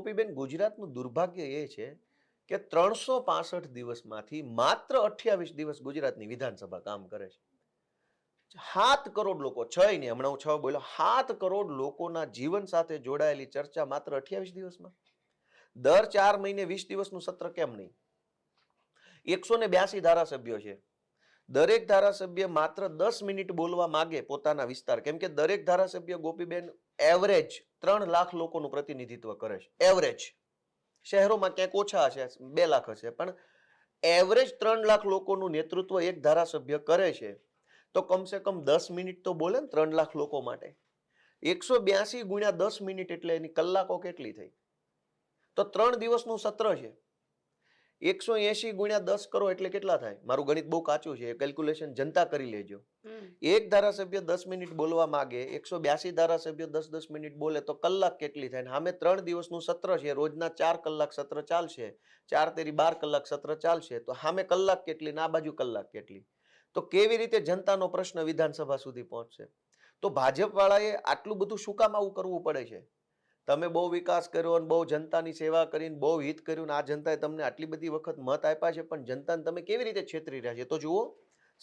ગોપીબેન, ગુજરાતનું દુર્ભાગ્ય એ છે કે 365 દિવસમાંથી માત્ર 28 દિવસ ગુજરાતની વિધાનસભા કામ કરે છે. 7 કરોડ લોકો, 6 નહીં, હમણાં હું 6 બોલ્યો, 7 કરોડ લોકોના જીવન સાથે જોડાયેલી ચર્ચા માત્ર 28 દિવસમાં. દર 4 મહિને 20 દિવસનું સત્ર કેમ નહીં? 182 ધારાસભ્યો છે. દરેક ધારાસભ્ય માત્ર 10 મિનિટ બોલવા માગે પોતાના વિસ્તાર, કેમ કે દરેક ધારાસભ્ય ગોપીબેન એવરેજ 3 લાખ લોકોનું પ્રતિનિધિત્વ કરે છે. એવરેજ શહેરોમાં ક્યાંક ઓછા હશે, 2 લાખ હશે, પણ એવરેજ 3 લાખ લોકોનું નેતૃત્વ એક ધારાસભ્ય કરે છે. તો કમસે કમ 10 મિનિટ તો બોલે ને 3 લાખ લોકો માટે. 182 ગુણ્યા 10 મિનિટ એટલે એની કલાકો કેટલી થઈ? તો 3 દિવસનું સત્ર છે. 180 ગુણ્યા 10 કરો એટલે કેટલા થાય? મારું ગણિત બહુ કાચું છે, કેલ્ક્યુલેશન જનતા કરી લેજો. એક ધારાસભ્ય 10 મિનિટ બોલવા માંગે, 182 ધારાસભ્યો 10-10 મિનિટ બોલે તો કલાક કેટલી થાય? સામે 3 દિવસનું સત્ર છે, રોજના 4 કલાક સત્ર ચાલશે, 4 તેરી 12 કલાક સત્ર ચાલશે, તો સામે કલાક કેટલી ને આ બાજુ કલાક કેટલી? તો કેવી રીતે જનતાનો પ્રશ્ન વિધાનસભા સુધી પહોંચશે? તો ભાજપ વાળાએ આટલું બધું શું કામ આવું કરવું પડે છે? તમે બહુ વિકાસ કર્યો અને બહુ જનતાની સેવા કરીને બહુ હિત કર્યું, આ જનતાએ તમને આટલી બધી વખત મત આપ્યા છે, પણ જનતાને તમે કેવી રીતે છેતરી રહ્યા છે? તો જુઓ,